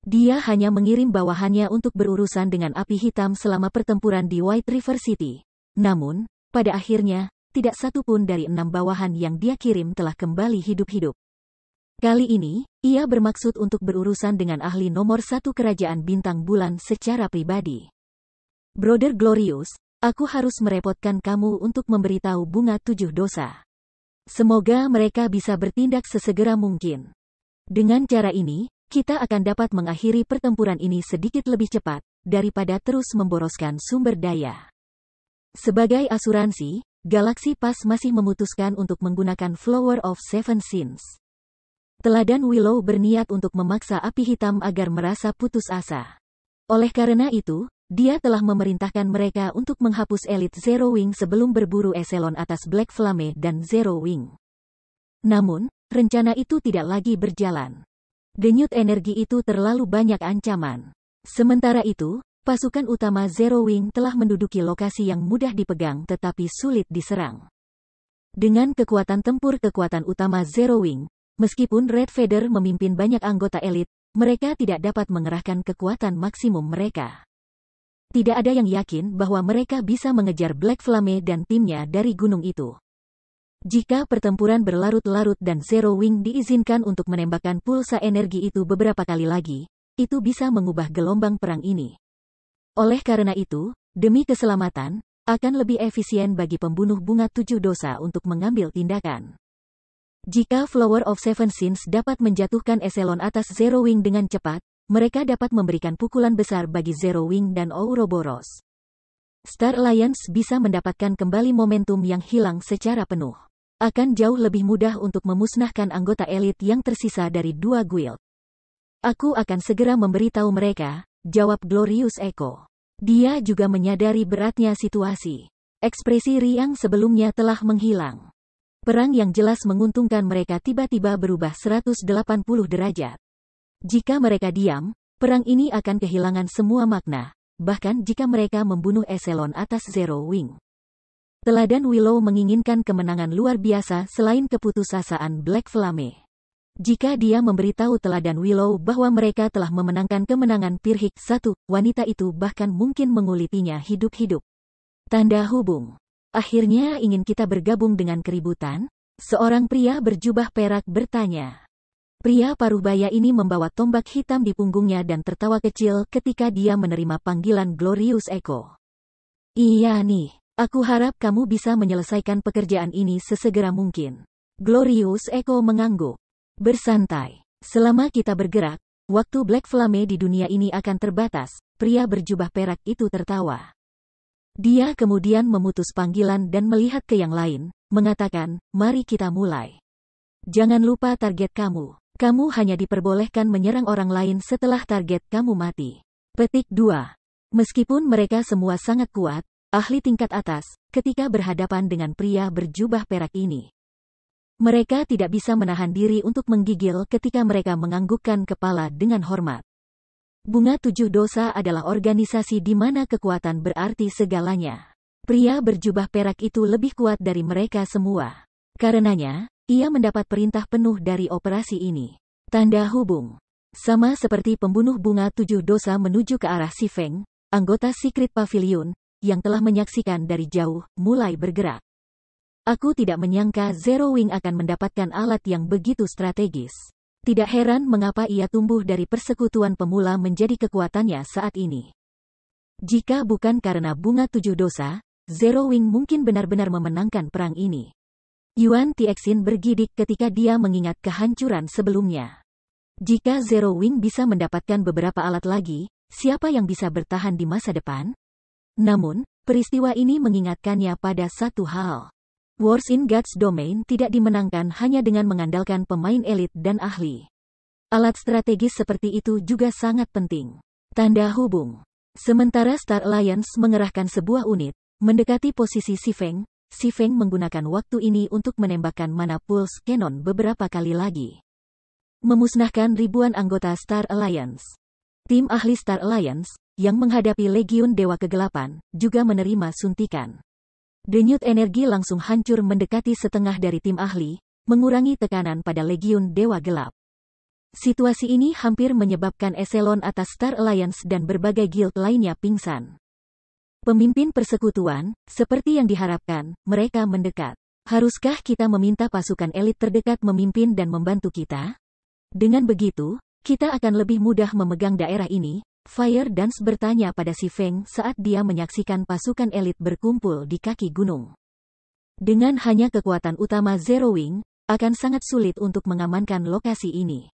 [SPEAKER 1] Dia hanya mengirim bawahannya untuk berurusan dengan api hitam selama pertempuran di White River City. Namun, pada akhirnya, tidak satu pun dari 6 bawahan yang dia kirim telah kembali hidup-hidup. Kali ini, ia bermaksud untuk berurusan dengan ahli nomor 1 kerajaan bintang bulan secara pribadi. Brother Glorious, aku harus merepotkan kamu untuk memberitahu bunga 7 dosa. Semoga mereka bisa bertindak sesegera mungkin. Dengan cara ini, kita akan dapat mengakhiri pertempuran ini sedikit lebih cepat, daripada terus memboroskan sumber daya. Sebagai asuransi, Galaxy Pass masih memutuskan untuk menggunakan Flower of Seven Sins. Teladan Willow berniat untuk memaksa api hitam agar merasa putus asa. Oleh karena itu, dia telah memerintahkan mereka untuk menghapus elit Zero Wing sebelum berburu eselon atas Black Flame dan Zero Wing. Namun, rencana itu tidak lagi berjalan. Denyut energi itu terlalu banyak ancaman. Sementara itu, pasukan utama Zero Wing telah menduduki lokasi yang mudah dipegang tetapi sulit diserang. Dengan kekuatan tempur kekuatan utama Zero Wing, meskipun Red Feather memimpin banyak anggota elit, mereka tidak dapat mengerahkan kekuatan maksimum mereka. Tidak ada yang yakin bahwa mereka bisa mengejar Black Flame dan timnya dari gunung itu. Jika pertempuran berlarut-larut dan Zero Wing diizinkan untuk menembakkan pulsa energi itu beberapa kali lagi, itu bisa mengubah gelombang perang ini. Oleh karena itu, demi keselamatan, akan lebih efisien bagi pembunuh bunga 7 dosa untuk mengambil tindakan. Jika Flower of Seven Sins dapat menjatuhkan eselon atas Zero Wing dengan cepat, mereka dapat memberikan pukulan besar bagi Zero Wing dan Ouroboros. Star Alliance bisa mendapatkan kembali momentum yang hilang secara penuh. Akan jauh lebih mudah untuk memusnahkan anggota elit yang tersisa dari 2 guild. Aku akan segera memberitahu mereka, jawab Glorious Echo. Dia juga menyadari beratnya situasi. Ekspresi riang sebelumnya telah menghilang. Perang yang jelas menguntungkan mereka tiba-tiba berubah 180 derajat. Jika mereka diam, perang ini akan kehilangan semua makna, bahkan jika mereka membunuh eselon atas Zero Wing. Teladan Willow menginginkan kemenangan luar biasa selain keputusasaan Black Flame. Jika dia memberitahu teladan Willow bahwa mereka telah memenangkan kemenangan Pirhik 1, wanita itu bahkan mungkin mengulitinya hidup-hidup. Tanda hubung. Akhirnya ingin kita bergabung dengan keributan? Seorang pria berjubah perak bertanya. Pria paruh baya ini membawa tombak hitam di punggungnya dan tertawa kecil ketika dia menerima panggilan Glorious Echo. Iya nih, aku harap kamu bisa menyelesaikan pekerjaan ini sesegera mungkin. Glorious Echo mengangguk. Bersantai. Selama kita bergerak, waktu Black Flame di dunia ini akan terbatas, pria berjubah perak itu tertawa. Dia kemudian memutus panggilan dan melihat ke yang lain, mengatakan, mari kita mulai. Jangan lupa target kamu. Kamu hanya diperbolehkan menyerang orang lain setelah target kamu mati. Petik 2. Meskipun mereka semua sangat kuat, ahli tingkat atas, ketika berhadapan dengan pria berjubah perak ini. Mereka tidak bisa menahan diri untuk menggigil ketika mereka menganggukkan kepala dengan hormat. Bunga 7 dosa adalah organisasi di mana kekuatan berarti segalanya. Pria berjubah perak itu lebih kuat dari mereka semua. Karenanya, ia mendapat perintah penuh dari operasi ini. Tanda hubung. Sama seperti pembunuh bunga 7 dosa menuju ke arah Si Feng, anggota Secret Pavilion, yang telah menyaksikan dari jauh, mulai bergerak. Aku tidak menyangka Zero Wing akan mendapatkan alat yang begitu strategis. Tidak heran mengapa ia tumbuh dari persekutuan pemula menjadi kekuatannya saat ini. Jika bukan karena bunga 7 dosa, Zero Wing mungkin benar-benar memenangkan perang ini. Yuan Tixin bergidik ketika dia mengingat kehancuran sebelumnya. Jika Zero Wing bisa mendapatkan beberapa alat lagi, siapa yang bisa bertahan di masa depan? Namun, peristiwa ini mengingatkannya pada satu hal. Wars in God's Domain tidak dimenangkan hanya dengan mengandalkan pemain elit dan ahli. Alat strategis seperti itu juga sangat penting. Tanda hubung. Sementara Star Alliance mengerahkan sebuah unit, mendekati posisi Si Feng menggunakan waktu ini untuk menembakkan mana pulse cannon beberapa kali lagi. Memusnahkan ribuan anggota Star Alliance. Tim ahli Star Alliance, yang menghadapi Legiun Dewa Kegelapan, juga menerima suntikan. Denyut energi langsung hancur mendekati setengah dari tim ahli, mengurangi tekanan pada Legiun Dewa Gelap. Situasi ini hampir menyebabkan eselon atas Star Alliance dan berbagai guild lainnya pingsan. Pemimpin persekutuan, seperti yang diharapkan, mereka mendekat. Haruskah kita meminta pasukan elit terdekat memimpin dan membantu kita? Dengan begitu, kita akan lebih mudah memegang daerah ini. Fire Dance bertanya pada Si Feng saat dia menyaksikan pasukan elit berkumpul di kaki gunung. Dengan hanya kekuatan utama Zero Wing, akan sangat sulit untuk mengamankan lokasi ini.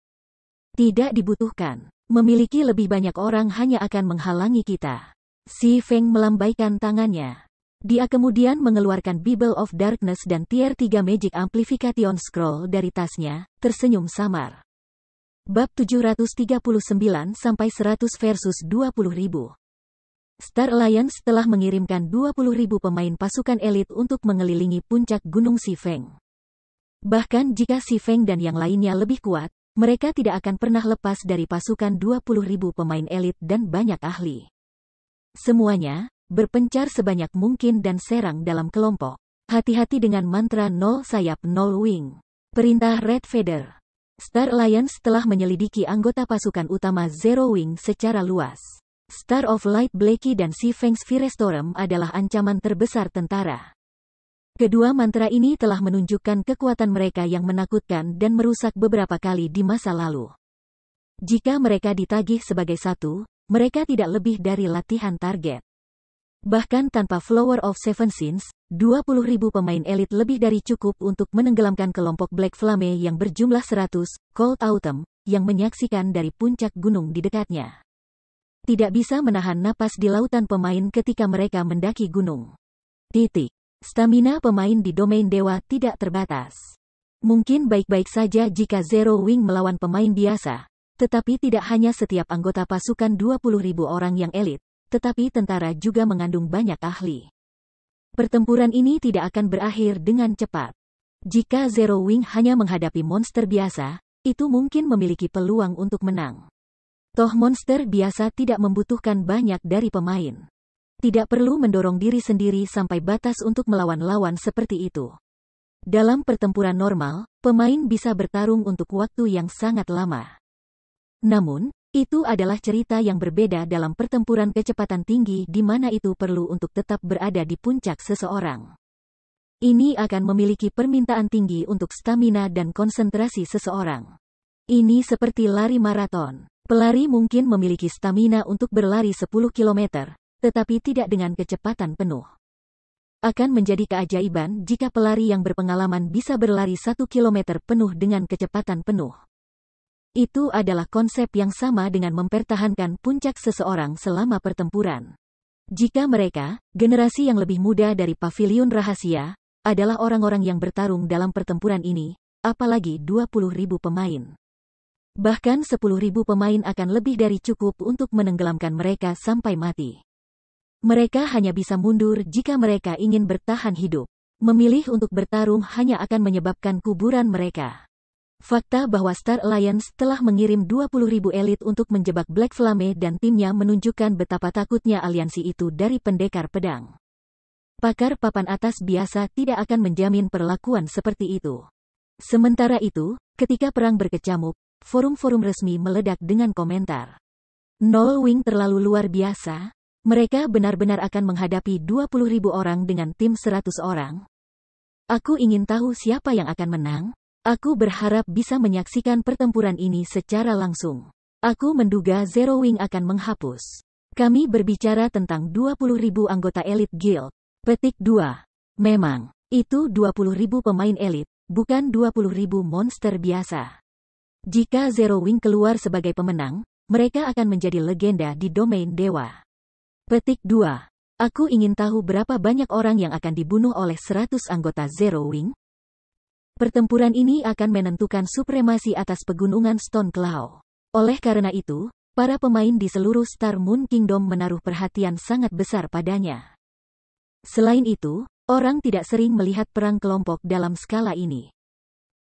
[SPEAKER 1] Tidak dibutuhkan. Memiliki lebih banyak orang hanya akan menghalangi kita. Si Feng melambaikan tangannya. Dia kemudian mengeluarkan Bible of Darkness dan Tier 3 Magic Amplification Scroll dari tasnya, tersenyum samar. Bab 739-100 versus 20.000. Star Alliance telah mengirimkan 20.000 pemain pasukan elit untuk mengelilingi puncak Gunung Xifeng. Bahkan jika Xifeng dan yang lainnya lebih kuat, mereka tidak akan pernah lepas dari pasukan 20.000 pemain elit dan banyak ahli. Semuanya berpencar sebanyak mungkin dan serang dalam kelompok. Hati-hati dengan mantra 0 sayap 0 wing. Perintah Red Feather. Star Alliance telah menyelidiki anggota pasukan utama Zero Wing secara luas. Star of Light Blackie dan Xifeng's Firestorm adalah ancaman terbesar tentara. Kedua mantra ini telah menunjukkan kekuatan mereka yang menakutkan dan merusak beberapa kali di masa lalu. Jika mereka ditagih sebagai satu, mereka tidak lebih dari latihan target. Bahkan tanpa Flower of Seven Sins, 20.000 pemain elit lebih dari cukup untuk menenggelamkan kelompok Black Flame yang berjumlah 100, Cold Autumn, yang menyaksikan dari puncak gunung di dekatnya. Tidak bisa menahan napas di lautan pemain ketika mereka mendaki gunung. Stamina pemain di domain dewa tidak terbatas. Mungkin baik-baik saja jika Zero Wing melawan pemain biasa, tetapi tidak hanya setiap anggota pasukan 20.000 orang yang elit, tetapi tentara juga mengandung banyak ahli. Pertempuran ini tidak akan berakhir dengan cepat. Jika Zero Wing hanya menghadapi monster biasa, itu mungkin memiliki peluang untuk menang. Toh monster biasa tidak membutuhkan banyak dari pemain. Tidak perlu mendorong diri sendiri sampai batas untuk melawan lawan seperti itu. Dalam pertempuran normal, pemain bisa bertarung untuk waktu yang sangat lama. Namun, itu adalah cerita yang berbeda dalam pertempuran kecepatan tinggi di mana itu perlu untuk tetap berada di puncak seseorang. Ini akan memiliki permintaan tinggi untuk stamina dan konsentrasi seseorang. Ini seperti lari maraton. Pelari mungkin memiliki stamina untuk berlari 10 km, tetapi tidak dengan kecepatan penuh. Akan menjadi keajaiban jika pelari yang berpengalaman bisa berlari 1 km penuh dengan kecepatan penuh. Itu adalah konsep yang sama dengan mempertahankan puncak seseorang selama pertempuran. Jika mereka, generasi yang lebih muda dari pavilion rahasia, adalah orang-orang yang bertarung dalam pertempuran ini, apalagi 20.000 pemain. Bahkan 10.000 pemain akan lebih dari cukup untuk menenggelamkan mereka sampai mati. Mereka hanya bisa mundur jika mereka ingin bertahan hidup. Memilih untuk bertarung hanya akan menyebabkan kuburan mereka. Fakta bahwa Star Alliance telah mengirim 20.000 elit untuk menjebak Black Flame dan timnya menunjukkan betapa takutnya aliansi itu dari pendekar pedang. Pakar papan atas biasa tidak akan menjamin perlakuan seperti itu. Sementara itu, ketika perang berkecamuk, forum-forum resmi meledak dengan komentar. Nol Wing terlalu luar biasa. Mereka benar-benar akan menghadapi 20.000 orang dengan tim 100 orang. Aku ingin tahu siapa yang akan menang. Aku berharap bisa menyaksikan pertempuran ini secara langsung. Aku menduga Zero Wing akan menghapus. Kami berbicara tentang 20.000 anggota elit guild. Petik 2. Memang, itu 20.000 pemain elit, bukan 20.000 monster biasa. Jika Zero Wing keluar sebagai pemenang, mereka akan menjadi legenda di domain dewa. Petik 2. Aku ingin tahu berapa banyak orang yang akan dibunuh oleh 100 anggota Zero Wing. Pertempuran ini akan menentukan supremasi atas pegunungan Stone Claw. Oleh karena itu, para pemain di seluruh Star Moon Kingdom menaruh perhatian sangat besar padanya. Selain itu, orang tidak sering melihat perang kelompok dalam skala ini.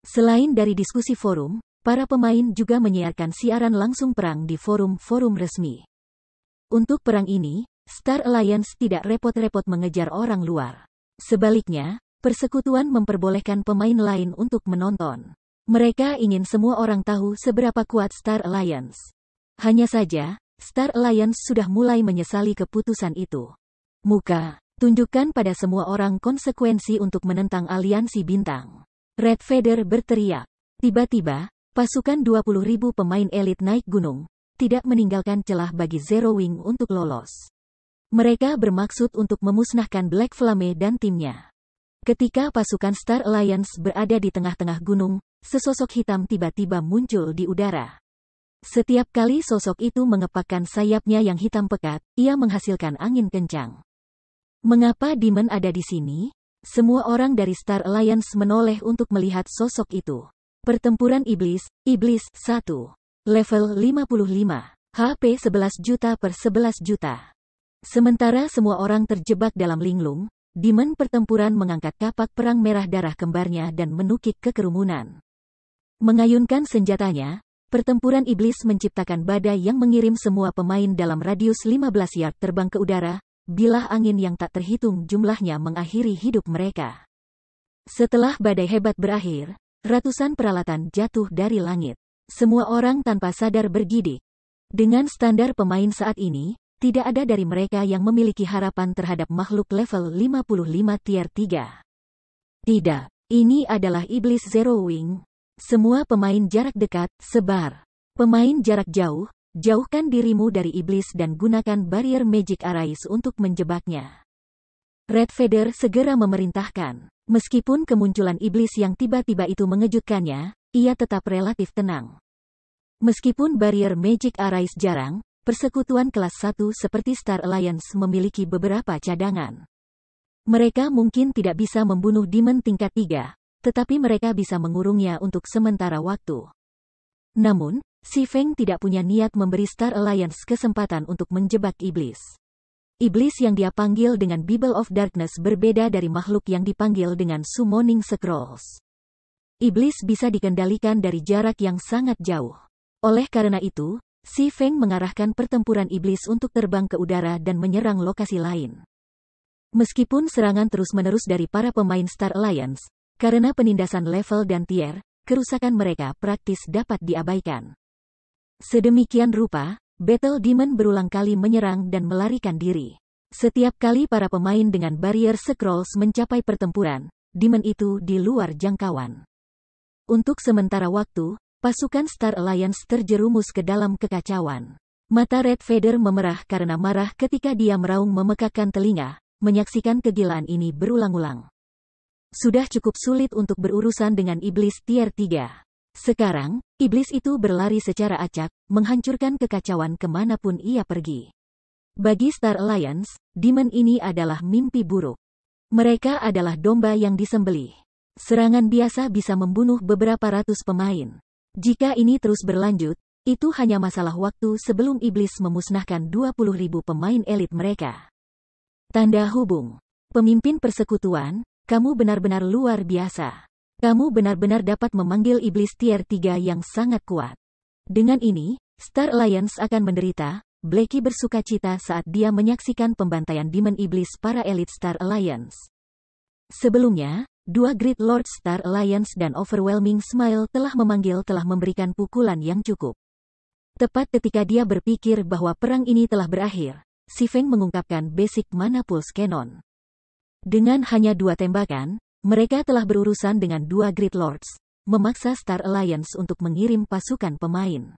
[SPEAKER 1] Selain dari diskusi forum, para pemain juga menyiarkan siaran langsung perang di forum-forum resmi. Untuk perang ini, Star Alliance tidak repot-repot mengejar orang luar. Sebaliknya, persekutuan memperbolehkan pemain lain untuk menonton. Mereka ingin semua orang tahu seberapa kuat Star Alliance. Hanya saja, Star Alliance sudah mulai menyesali keputusan itu. Tunjukkan pada semua orang konsekuensi untuk menentang aliansi bintang. Red Feather berteriak. Tiba-tiba, pasukan 20.000 pemain elit naik gunung, tidak meninggalkan celah bagi Zero Wing untuk lolos. Mereka bermaksud untuk memusnahkan Black Flame dan timnya. Ketika pasukan Star Alliance berada di tengah-tengah gunung, sesosok hitam tiba-tiba muncul di udara. Setiap kali sosok itu mengepakkan sayapnya yang hitam pekat, ia menghasilkan angin kencang. Mengapa Demon ada di sini? Semua orang dari Star Alliance menoleh untuk melihat sosok itu. Pertempuran Iblis, Iblis 1. Level 55. HP 11 juta per 11 juta. Sementara semua orang terjebak dalam linglung, Demon pertempuran mengangkat kapak perang merah darah kembarnya dan menukik ke kerumunan. Mengayunkan senjatanya, pertempuran Iblis menciptakan badai yang mengirim semua pemain dalam radius 15 yard terbang ke udara, bilah angin yang tak terhitung jumlahnya mengakhiri hidup mereka. Setelah badai hebat berakhir, ratusan peralatan jatuh dari langit. Semua orang tanpa sadar bergidik. Dengan standar pemain saat ini, tidak ada dari mereka yang memiliki harapan terhadap makhluk level 55 tier 3. Tidak, ini adalah Iblis Zero Wing. Semua pemain jarak dekat, sebar. Pemain jarak jauh, jauhkan dirimu dari iblis dan gunakan barrier Magic Arise untuk menjebaknya. Red Feather segera memerintahkan. Meskipun kemunculan iblis yang tiba-tiba itu mengejutkannya, ia tetap relatif tenang. Meskipun barrier Magic Arise jarang, persekutuan kelas 1 seperti Star Alliance memiliki beberapa cadangan. Mereka mungkin tidak bisa membunuh Demon tingkat 3, tetapi mereka bisa mengurungnya untuk sementara waktu. Namun, Si Feng tidak punya niat memberi Star Alliance kesempatan untuk menjebak iblis. Iblis yang dia panggil dengan Bible of Darkness berbeda dari makhluk yang dipanggil dengan Summoning Scrolls. Iblis bisa dikendalikan dari jarak yang sangat jauh. Oleh karena itu, Si Feng mengarahkan pertempuran iblis untuk terbang ke udara dan menyerang lokasi lain. Meskipun serangan terus-menerus dari para pemain Star Alliance, karena penindasan level dan tier, kerusakan mereka praktis dapat diabaikan. Sedemikian rupa, Battle Demon berulang kali menyerang dan melarikan diri. Setiap kali para pemain dengan barrier Scrolls mencapai pertempuran, Demon itu di luar jangkauan. Untuk sementara waktu, pasukan Star Alliance terjerumus ke dalam kekacauan. Mata Red Feather memerah karena marah ketika dia meraung memekakkan telinga, menyaksikan kegilaan ini berulang-ulang. Sudah cukup sulit untuk berurusan dengan iblis tier 3. Sekarang, iblis itu berlari secara acak, menghancurkan kekacauan kemanapun ia pergi. Bagi Star Alliance, Demon ini adalah mimpi buruk. Mereka adalah domba yang disembelih. Serangan biasa bisa membunuh beberapa ratus pemain. Jika ini terus berlanjut, itu hanya masalah waktu sebelum iblis memusnahkan 20.000 pemain elit mereka. Tanda hubung. Pemimpin persekutuan, kamu benar-benar luar biasa. Kamu benar-benar dapat memanggil iblis tier 3 yang sangat kuat. Dengan ini, Star Alliance akan menderita. Blackie bersuka cita saat dia menyaksikan pembantaian Demon Iblis para elit Star Alliance. Sebelumnya, dua Great Lord Star Alliance dan Overwhelming Smile telah memberikan pukulan yang cukup. Tepat ketika dia berpikir bahwa perang ini telah berakhir, Si Feng mengungkapkan basic Mana Pulse Cannon. Dengan hanya 2 tembakan, mereka telah berurusan dengan 2 Great Lords, memaksa Star Alliance untuk mengirim pasukan pemain.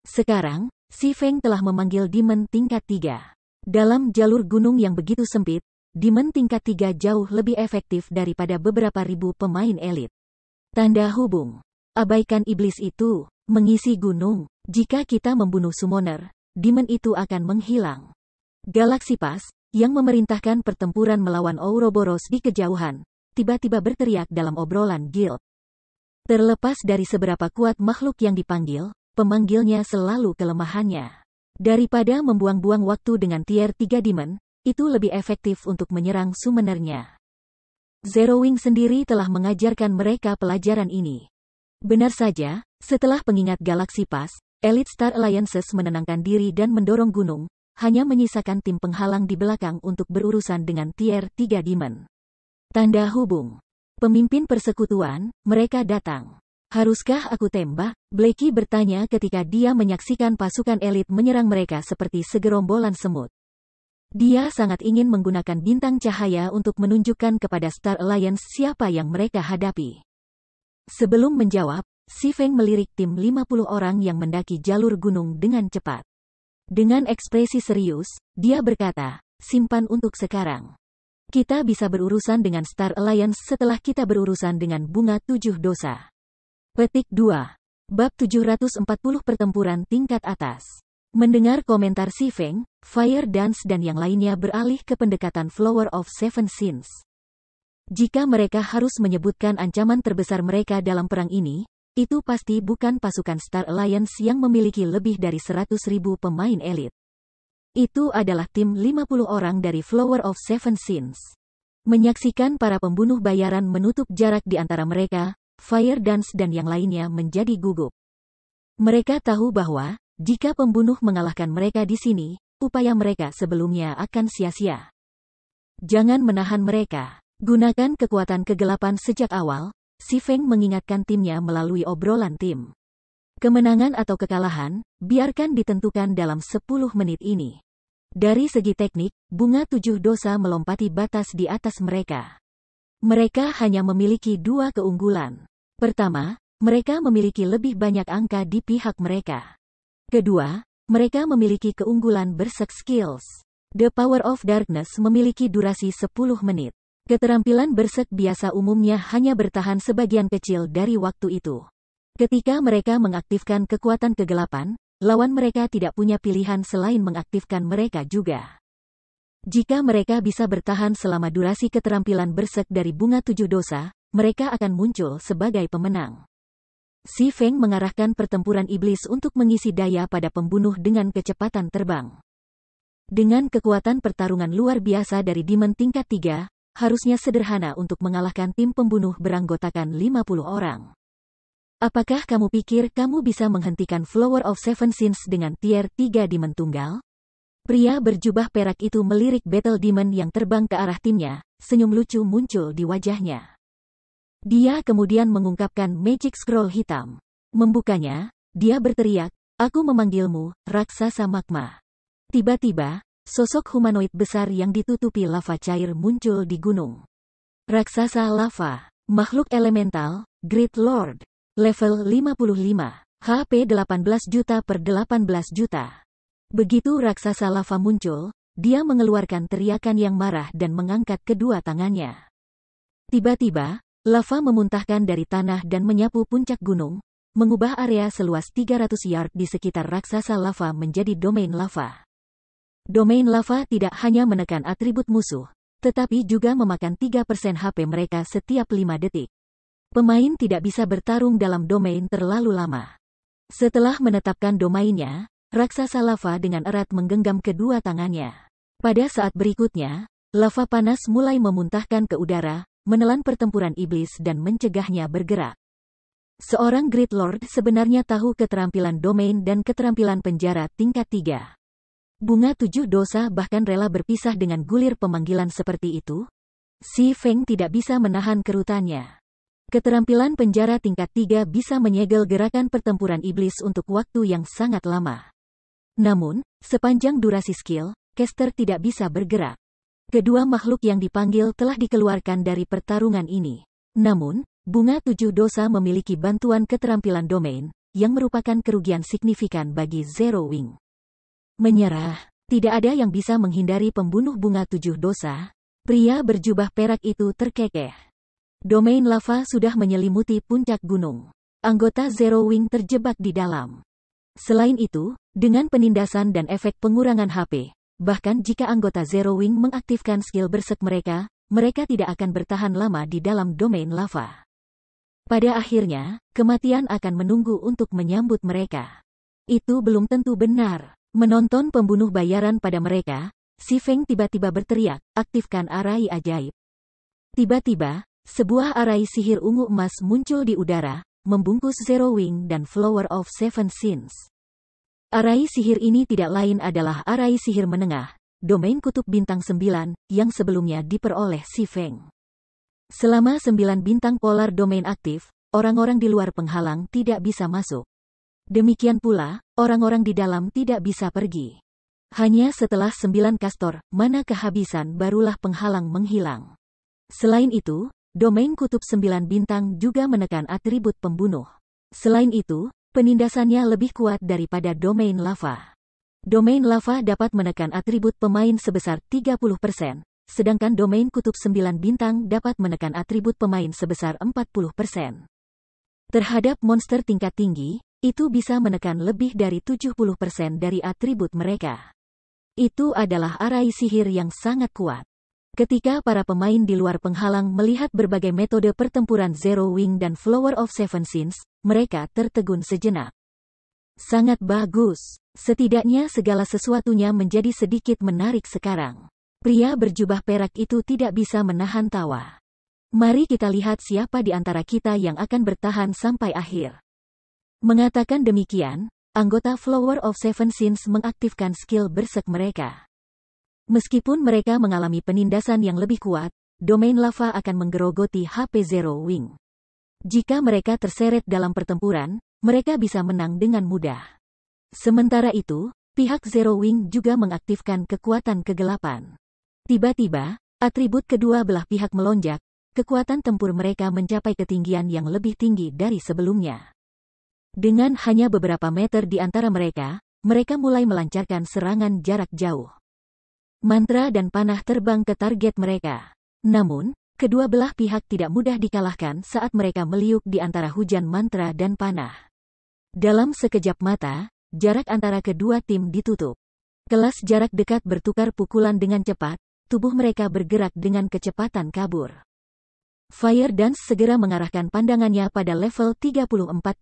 [SPEAKER 1] Sekarang, Si Feng telah memanggil Demon tingkat 3. Dalam jalur gunung yang begitu sempit, Demon tingkat 3 jauh lebih efektif daripada beberapa ribu pemain elit. Tanda hubung. Abaikan iblis itu, mengisi gunung. Jika kita membunuh summoner, Demon itu akan menghilang. Galaxy Pass, yang memerintahkan pertempuran melawan Ouroboros di kejauhan, tiba-tiba berteriak dalam obrolan guild. Terlepas dari seberapa kuat makhluk yang dipanggil, pemanggilnya selalu kelemahannya. Daripada membuang-buang waktu dengan tier 3 Demon, itu lebih efektif untuk menyerang summonernya. Zero Wing sendiri telah mengajarkan mereka pelajaran ini. Benar saja, setelah pengingat Galaxy Pass, Elite Star Alliances menenangkan diri dan mendorong gunung, hanya menyisakan tim penghalang di belakang untuk berurusan dengan tier 3 Demon. Tanda hubung. Pemimpin persekutuan, mereka datang. Haruskah aku tembak? Blackie bertanya ketika dia menyaksikan pasukan elit menyerang mereka seperti segerombolan semut. Dia sangat ingin menggunakan bintang cahaya untuk menunjukkan kepada Star Alliance siapa yang mereka hadapi. Sebelum menjawab, Si Feng melirik tim 50 orang yang mendaki jalur gunung dengan cepat. Dengan ekspresi serius, dia berkata, simpan untuk sekarang. Kita bisa berurusan dengan Star Alliance setelah kita berurusan dengan bunga 7 dosa. Petik 2. Bab 740 Pertempuran Tingkat Atas. Mendengar komentar Si Feng, Fire Dance dan yang lainnya beralih ke pendekatan Flower of Seven Sins. Jika mereka harus menyebutkan ancaman terbesar mereka dalam perang ini, itu pasti bukan pasukan Star Alliance yang memiliki lebih dari 100.000 pemain elit. Itu adalah tim 50 orang dari Flower of Seven Sins. Menyaksikan para pembunuh bayaran menutup jarak di antara mereka, Fire Dance dan yang lainnya menjadi gugup. Mereka tahu bahwa, jika pembunuh mengalahkan mereka di sini, upaya mereka sebelumnya akan sia-sia. Jangan menahan mereka. Gunakan kekuatan kegelapan sejak awal, Si Feng mengingatkan timnya melalui obrolan tim. Kemenangan atau kekalahan, biarkan ditentukan dalam 10 menit ini. Dari segi teknik, bunga 7 dosa melompati batas di atas mereka. Mereka hanya memiliki 2 keunggulan. Pertama, mereka memiliki lebih banyak angka di pihak mereka. Kedua, mereka memiliki keunggulan berserk skills. The Power of Darkness memiliki durasi 10 menit. Keterampilan berserk biasa umumnya hanya bertahan sebagian kecil dari waktu itu. Ketika mereka mengaktifkan kekuatan kegelapan, lawan mereka tidak punya pilihan selain mengaktifkan mereka juga. Jika mereka bisa bertahan selama durasi keterampilan berserk dari bunga 7 dosa, mereka akan muncul sebagai pemenang. Si Feng mengarahkan pertempuran iblis untuk mengisi daya pada pembunuh dengan kecepatan terbang. Dengan kekuatan pertarungan luar biasa dari Demon tingkat 3, harusnya sederhana untuk mengalahkan tim pembunuh beranggotakan 50 orang. Apakah kamu pikir kamu bisa menghentikan Flower of Seven Sins dengan tier 3 Demon tunggal? Pria berjubah perak itu melirik Battle Demon yang terbang ke arah timnya, senyum lucu muncul di wajahnya. Dia kemudian mengungkapkan Magic Scroll hitam. Membukanya, dia berteriak, "Aku memanggilmu, raksasa magma." Tiba-tiba, sosok humanoid besar yang ditutupi lava cair muncul di gunung. Raksasa lava, makhluk elemental, Great Lord, level 55, HP 18 juta per 18 juta. Begitu raksasa lava muncul, dia mengeluarkan teriakan yang marah dan mengangkat kedua tangannya. Tiba-tiba, lava memuntahkan dari tanah dan menyapu puncak gunung, mengubah area seluas 300 yard di sekitar raksasa lava menjadi domain lava. Domain lava tidak hanya menekan atribut musuh, tetapi juga memakan 3% HP mereka setiap 5 detik. Pemain tidak bisa bertarung dalam domain terlalu lama. Setelah menetapkan domainnya, raksasa lava dengan erat menggenggam kedua tangannya. Pada saat berikutnya, lava panas mulai memuntahkan ke udara, menelan pertempuran iblis dan mencegahnya bergerak. Seorang Great Lord sebenarnya tahu keterampilan domain dan keterampilan penjara tingkat 3. Bunga 7 dosa bahkan rela berpisah dengan gulir pemanggilan seperti itu. Si Feng tidak bisa menahan kerutannya. Keterampilan penjara tingkat 3 bisa menyegel gerakan pertempuran iblis untuk waktu yang sangat lama. Namun, sepanjang durasi skill, caster tidak bisa bergerak. Kedua makhluk yang dipanggil telah dikeluarkan dari pertarungan ini. Namun, bunga 7 dosa memiliki bantuan keterampilan domain, yang merupakan kerugian signifikan bagi Zero Wing. Menyerah. Tidak ada yang bisa menghindari pembunuh bunga 7 dosa. Pria berjubah perak itu terkekeh. Domain lava sudah menyelimuti puncak gunung. Anggota Zero Wing terjebak di dalam. Selain itu, dengan penindasan dan efek pengurangan HP, bahkan jika anggota Zero Wing mengaktifkan skill berserk mereka, mereka tidak akan bertahan lama di dalam domain lava. Pada akhirnya, kematian akan menunggu untuk menyambut mereka. Itu belum tentu benar. Menonton pembunuh bayaran pada mereka, Si Feng tiba-tiba berteriak, "Aktifkan arai ajaib." Tiba-tiba, sebuah arai sihir ungu emas muncul di udara, membungkus Zero Wing dan Flower of Seven Sins. Arai sihir ini tidak lain adalah arai sihir menengah, domain kutub bintang 9, yang sebelumnya diperoleh Si Feng. Selama 9 bintang polar domain aktif, orang-orang di luar penghalang tidak bisa masuk. Demikian pula, orang-orang di dalam tidak bisa pergi. Hanya setelah 9 kastor, mana kehabisan barulah penghalang menghilang. Selain itu, domain kutub 9 bintang juga menekan atribut pembunuh. Selain itu, penindasannya lebih kuat daripada domain lava. Domain lava dapat menekan atribut pemain sebesar 30%, sedangkan domain kutub 9 bintang dapat menekan atribut pemain sebesar 40%. Terhadap monster tingkat tinggi, itu bisa menekan lebih dari 70% dari atribut mereka. Itu adalah arai sihir yang sangat kuat. Ketika para pemain di luar penghalang melihat berbagai metode pertempuran Zero Wing dan Flower of Seven Sins, mereka tertegun sejenak. Sangat bagus. Setidaknya segala sesuatunya menjadi sedikit menarik sekarang. Pria berjubah perak itu tidak bisa menahan tawa. Mari kita lihat siapa di antara kita yang akan bertahan sampai akhir. Mengatakan demikian, anggota Flower of Seven Sins mengaktifkan skill bersek mereka. Meskipun mereka mengalami penindasan yang lebih kuat, domain lava akan menggerogoti HP Zero Wing. Jika mereka terseret dalam pertempuran, mereka bisa menang dengan mudah. Sementara itu, pihak Zero Wing juga mengaktifkan kekuatan kegelapan. Tiba-tiba, atribut kedua belah pihak melonjak, kekuatan tempur mereka mencapai ketinggian yang lebih tinggi dari sebelumnya. Dengan hanya beberapa meter di antara mereka, mereka mulai melancarkan serangan jarak jauh. Mantra dan panah terbang ke target mereka. Namun, kedua belah pihak tidak mudah dikalahkan saat mereka meliuk di antara hujan mantra dan panah. Dalam sekejap mata, jarak antara kedua tim ditutup. Kelas jarak dekat bertukar pukulan dengan cepat, tubuh mereka bergerak dengan kecepatan kabur. Fire Dance segera mengarahkan pandangannya pada level 34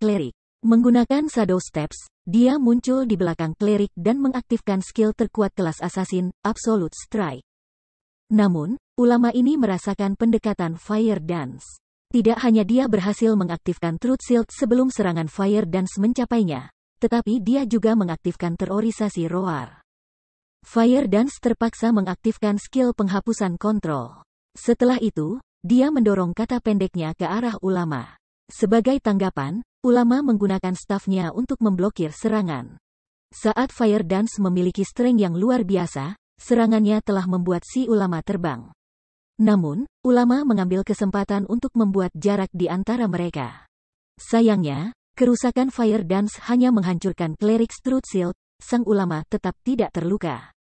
[SPEAKER 1] klerik. Menggunakan Shadow Steps, dia muncul di belakang klerik dan mengaktifkan skill terkuat kelas Assassin, Absolute Strike. Namun, ulama ini merasakan pendekatan Fire Dance. Tidak hanya dia berhasil mengaktifkan Truth Shield sebelum serangan Fire Dance mencapainya, tetapi dia juga mengaktifkan terorisasi Roar. Fire Dance terpaksa mengaktifkan skill penghapusan kontrol. Setelah itu, dia mendorong kata pendeknya ke arah ulama. Sebagai tanggapan, ulama menggunakan stafnya untuk memblokir serangan. Saat Fire Dance memiliki strength yang luar biasa, serangannya telah membuat si ulama terbang. Namun, ulama mengambil kesempatan untuk membuat jarak di antara mereka. Sayangnya, kerusakan Fire Dance hanya menghancurkan Cleric's Truth Shield, sang ulama tetap tidak terluka.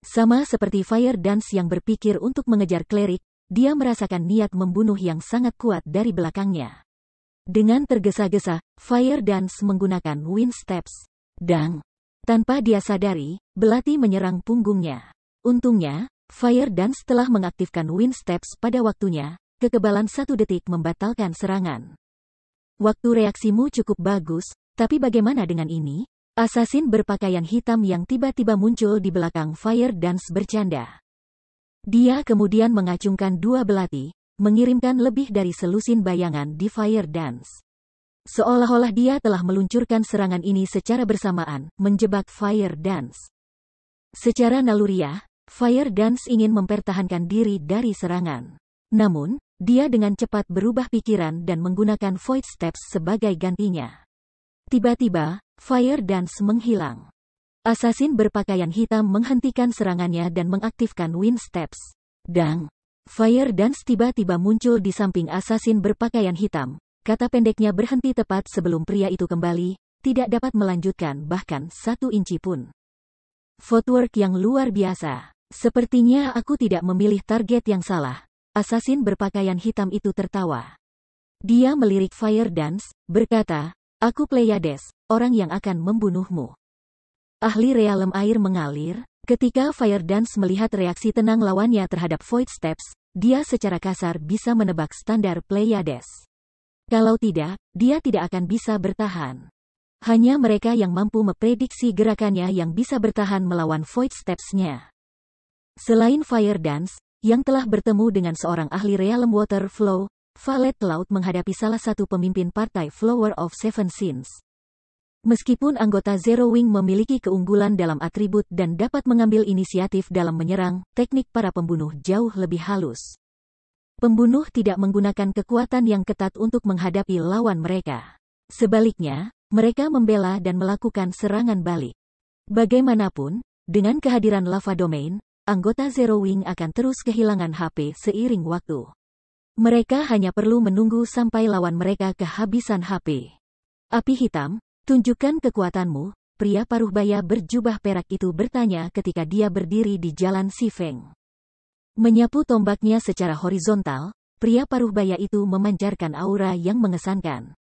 [SPEAKER 1] Sama seperti Fire Dance yang berpikir untuk mengejar Cleric, dia merasakan niat membunuh yang sangat kuat dari belakangnya. Dengan tergesa-gesa, Fire Dance menggunakan Wind Steps. Dang! Tanpa dia sadari, belati menyerang punggungnya. Untungnya, Fire Dance telah mengaktifkan Wind Steps pada waktunya, kekebalan 1 detik membatalkan serangan. Waktu reaksimu cukup bagus, tapi bagaimana dengan ini? Assassin berpakaian hitam yang tiba-tiba muncul di belakang Fire Dance bercanda. Dia kemudian mengacungkan 2 belati, mengirimkan lebih dari selusin bayangan di Fire Dance. Seolah-olah dia telah meluncurkan serangan ini secara bersamaan, menjebak Fire Dance. Secara naluriah, Fire Dance ingin mempertahankan diri dari serangan. Namun, dia dengan cepat berubah pikiran dan menggunakan Void Steps sebagai gantinya. Tiba-tiba, Fire Dance menghilang. Assassin berpakaian hitam menghentikan serangannya dan mengaktifkan Wind Steps. Dang! Fire Dance tiba-tiba muncul di samping Assassin berpakaian hitam. Kata pendeknya berhenti tepat sebelum pria itu kembali, tidak dapat melanjutkan bahkan 1 inci pun. Footwork yang luar biasa. Sepertinya aku tidak memilih target yang salah. Assassin berpakaian hitam itu tertawa. Dia melirik Fire Dance, berkata, aku Pleiades, orang yang akan membunuhmu. Ahli realem air mengalir. Ketika Fire Dance melihat reaksi tenang lawannya terhadap Void Steps, dia secara kasar bisa menebak standar Pleiades. Kalau tidak, dia tidak akan bisa bertahan. Hanya mereka yang mampu memprediksi gerakannya yang bisa bertahan melawan Void Steps-nya. Selain Fire Dance, yang telah bertemu dengan seorang ahli Realm Water Flow, Valet Cloud menghadapi salah satu pemimpin partai Flower of Seven Sins. Meskipun anggota Zero Wing memiliki keunggulan dalam atribut dan dapat mengambil inisiatif dalam menyerang, teknik para pembunuh jauh lebih halus. Pembunuh tidak menggunakan kekuatan yang ketat untuk menghadapi lawan mereka. Sebaliknya, mereka membela dan melakukan serangan balik. Bagaimanapun, dengan kehadiran Lava Domain, anggota Zero Wing akan terus kehilangan HP seiring waktu. Mereka hanya perlu menunggu sampai lawan mereka kehabisan HP. Api hitam, tunjukkan kekuatanmu, pria paruh baya berjubah perak itu bertanya ketika dia berdiri di jalan Si Feng. Menyapu tombaknya secara horizontal, pria paruh baya itu memancarkan aura yang mengesankan.